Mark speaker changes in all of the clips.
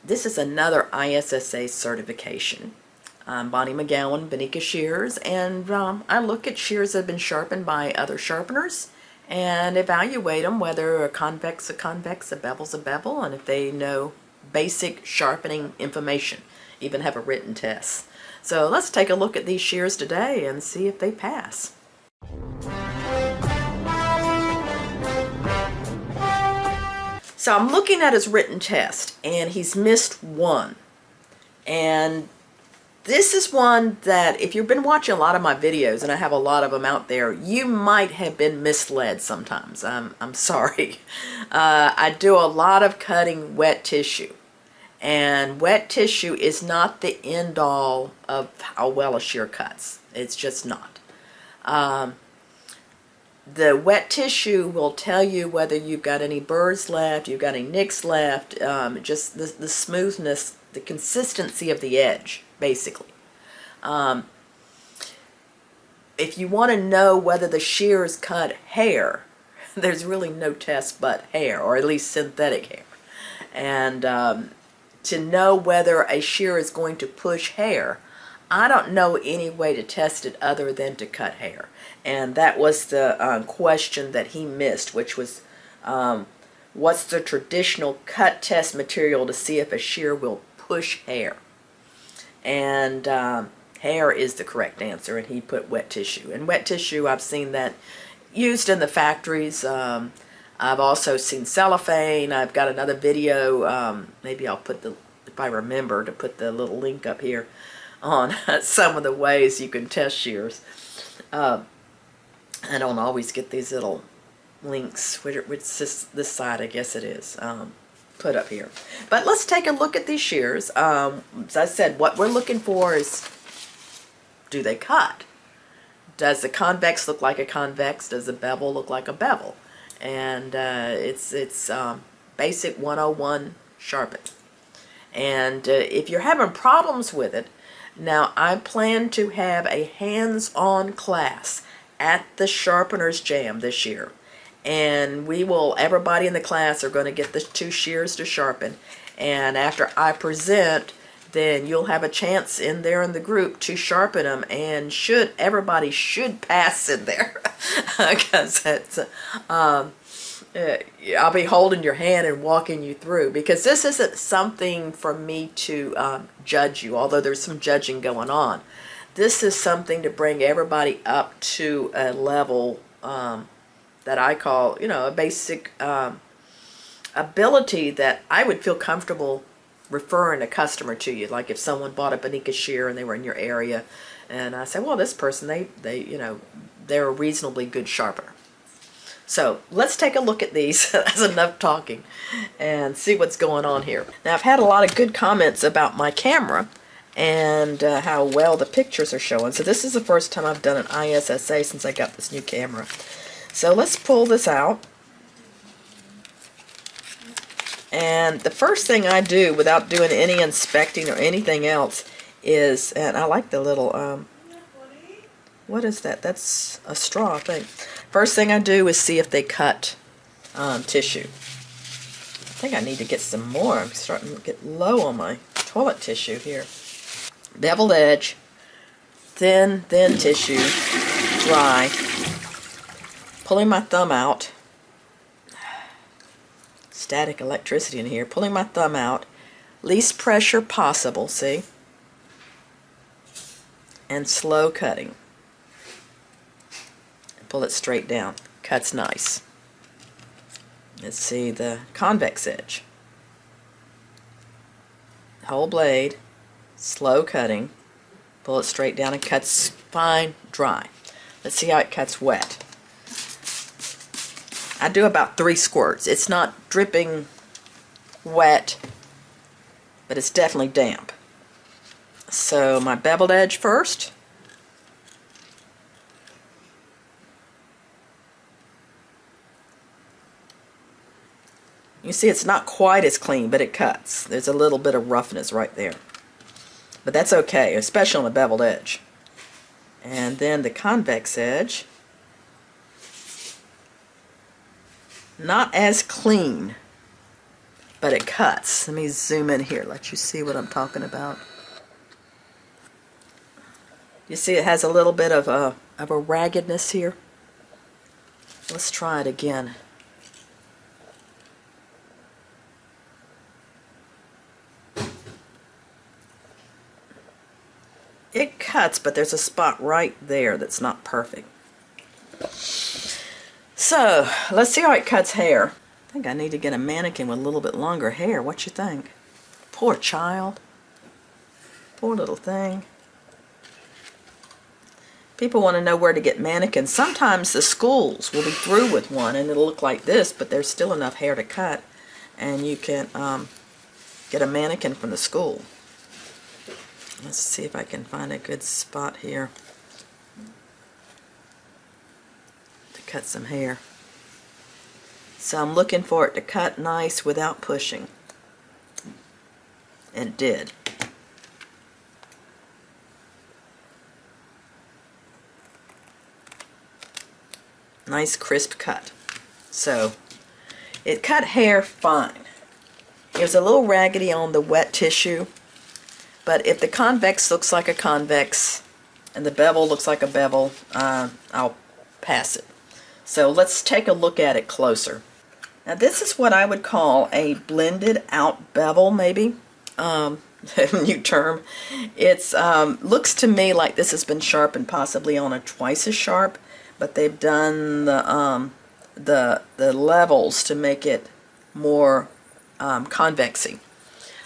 Speaker 1: This is another ISSA certification. I'm Bonnie Megowan, Bonika Shears, and I look at shears that have been sharpened by other sharpeners and evaluate them, whether a convex, a bevel's a bevel, and if they know basic sharpening information, even have a written test. So let's take a look at these shears today and see if they pass. So I'm looking at his written test, and he's missed one. And this is one that, if you've been watching a lot of my videos, and I have a lot of them out there, you might have been misled sometimes. I'm sorry. I do a lot of cutting wet tissue. And wet tissue is not the end all of how well a shear cuts. It's just not. The wet tissue will tell you whether you've got any burrs left, you've got any nicks left, just the smoothness, the consistency of the edge, basically. If you want to know whether the shears cut hair, there's really no test but hair, or at least synthetic hair. And to know whether a shear is going to push hair, I don't know any way to test it other than to cut hair. And that was the question that he missed, which was, what's the traditional cut test material to see if a shear will push hair? And hair is the correct answer, and he put wet tissue. And wet tissue, I've seen that used in the factories. I've also seen cellophane. I've got another video, maybe I'll put if I remember to put the little link up here on some of the ways you can test shears. I don't always get these little links, which is this side, I guess it is, put up here. But let's take a look at these shears. As I said, what we're looking for is, do they cut? Does the convex look like a convex? Does the bevel look like a bevel? And it's basic 101 sharpen. And if you're having problems with it, now I plan to have a hands-on class at the Sharpeners Jam this year. And everybody in the class are going to get the 2 shears to sharpen. And after I present, then you'll have a chance in there in the group to sharpen them, and everybody should pass in there. Because I'll be holding your hand and walking you through, because this isn't something for me to judge you, although there's some judging going on. This is something to bring everybody up to a level that I call, a basic ability that I would feel comfortable referring a customer to you. Like if someone bought a Bonika Shear and they were in your area, and I say, well, this person, they're a reasonably good sharpener. So let's take a look at these. That's enough talking, and see what's going on here. Now, I've had a lot of good comments about my camera and how well the pictures are showing. So this is the first time I've done an ISSA since I got this new camera. So let's pull this out. And the first thing I do, without doing any inspecting or anything else, is, and I like the little, what is that? That's a straw, I think. First thing I do is see if they cut tissue. I think I need to get some more. I'm starting to get low on my toilet tissue here. Beveled edge, thin tissue, dry. Pulling my thumb out. Static electricity in here. Pulling my thumb out. Least pressure possible, see? And slow cutting. Pull it straight down. Cuts nice. Let's see the convex edge. Whole blade. Slow cutting. Pull it straight down and cuts fine, dry. Let's see how it cuts wet. I do about 3 squirts. It's not dripping wet, but it's definitely damp. So my beveled edge first. You see it's not quite as clean, but it cuts. There's a little bit of roughness right there. But that's okay, especially on the beveled edge. And then the convex edge. Not as clean, but it cuts. Let me zoom in here, let you see what I'm talking about. You see it has a little bit of a raggedness here. Let's try it again. It cuts, but there's a spot right there that's not perfect. So, let's see how it cuts hair. I think I need to get a mannequin with a little bit longer hair. What you think? Poor child. Poor little thing. People want to know where to get mannequins. Sometimes the schools will be through with one and it'll look like this, but there's still enough hair to cut. And you can get a mannequin from the school. Let's see if I can find a good spot here to cut some hair. So I'm looking for it to cut nice without pushing. And it did. Nice crisp cut. So it cut hair fine. It was a little raggedy on the wet tissue, but if the convex looks like a convex and the bevel looks like a bevel, I'll pass it. So let's take a look at it closer. Now this is what I would call a blended out bevel, maybe. New term. It's looks to me like this has been sharpened possibly on a twice as sharp, but they've done the levels to make it more convexy.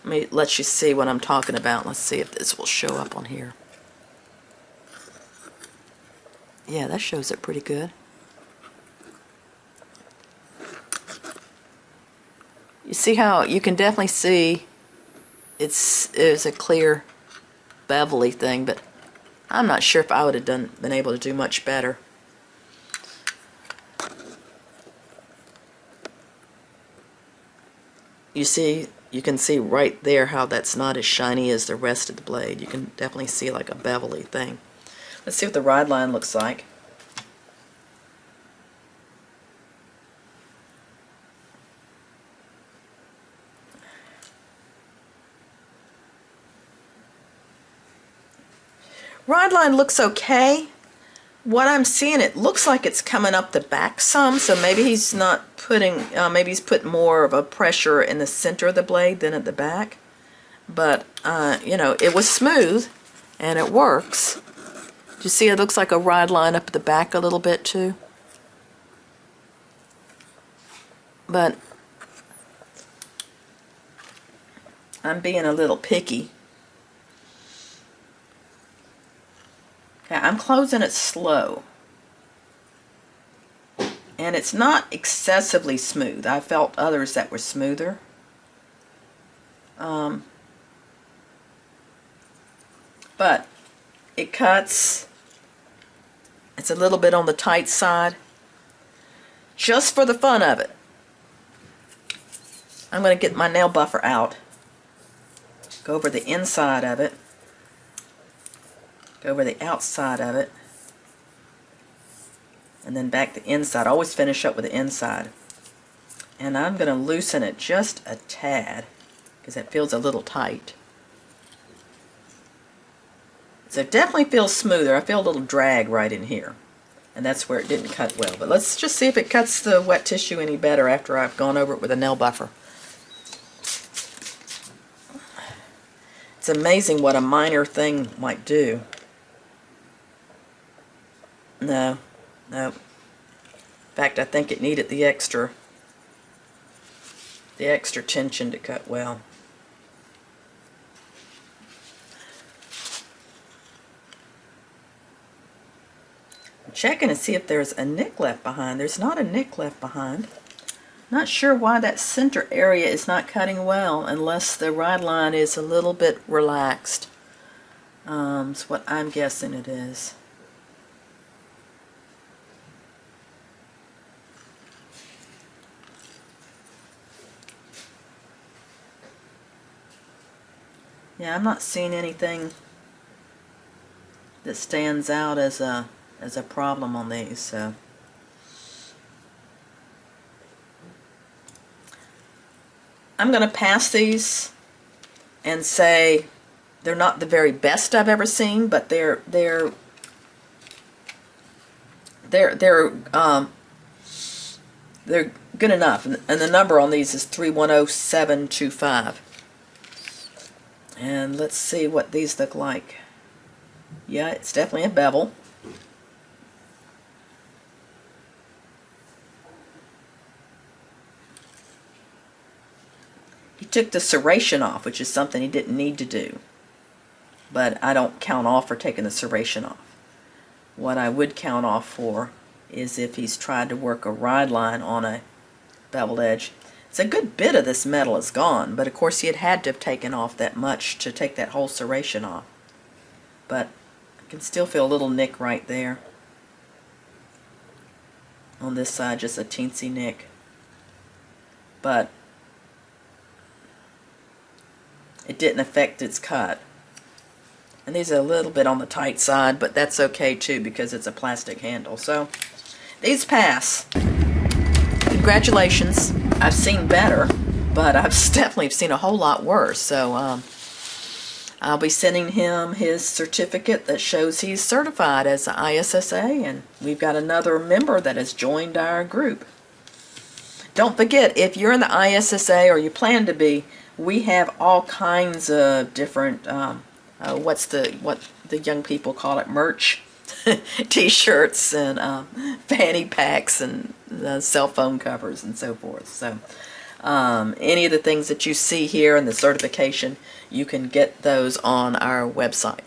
Speaker 1: Let me let you see what I'm talking about. Let's see if this will show up on here. Yeah, that shows it pretty good. You see how you can definitely see it's a clear bevelly thing, but I'm not sure if I would have been able to do much better. You can see right there how that's not as shiny as the rest of the blade. You can definitely see like a bevelly thing. Let's see what the ride line looks like. Ride line looks okay. What I'm seeing, it looks like it's coming up the back some, so maybe he's not putting, maybe he's putting more of a pressure in the center of the blade than at the back. But, you know, it was smooth, and it works. Do you see it looks like a ride line up at the back a little bit, too? But I'm being a little picky. Okay, I'm closing it slow. And it's not excessively smooth. I felt others that were smoother. But it cuts. It's a little bit on the tight side. Just for the fun of it, I'm going to get my nail buffer out. Go over the inside of it. Go over the outside of it, and then back the inside. I always finish up with the inside. And I'm going to loosen it just a tad because it feels a little tight. So it definitely feels smoother. I feel a little drag right in here, and that's where it didn't cut well. But let's just see if it cuts the wet tissue any better after I've gone over it with a nail buffer. It's amazing what a minor thing might do. No. In fact, I think it needed the extra tension to cut well. I'm checking to see if there's a nick left behind. There's not a nick left behind. Not sure why that center area is not cutting well unless the ride line is a little bit relaxed. That's what I'm guessing it is. Yeah, I'm not seeing anything that stands out as a problem on these, so. I'm going to pass these and say they're not the very best I've ever seen, but they're good enough. And the number on these is 310725. And let's see what these look like. Yeah, it's definitely a bevel. He took the serration off, which is something he didn't need to do. But I don't count off for taking the serration off. What I would count off for is if he's tried to work a ride line on a beveled edge. It's a good bit of this metal is gone, but of course he had to have taken off that much to take that whole serration off. But I can still feel a little nick right there. On this side, just a teensy nick. But it didn't affect its cut. And these are a little bit on the tight side, but that's okay too because it's a plastic handle. So these pass. Congratulations. I've seen better, but I've definitely seen a whole lot worse. So I'll be sending him his certificate that shows he's certified as an ISSA, and we've got another member that has joined our group. Don't forget, if you're in the ISSA or you plan to be, we have all kinds of different, what the young people call it, merch, t-shirts and fanny packs and cell phone covers and so forth. So any of the things that you see here in the certification, you can get those on our website.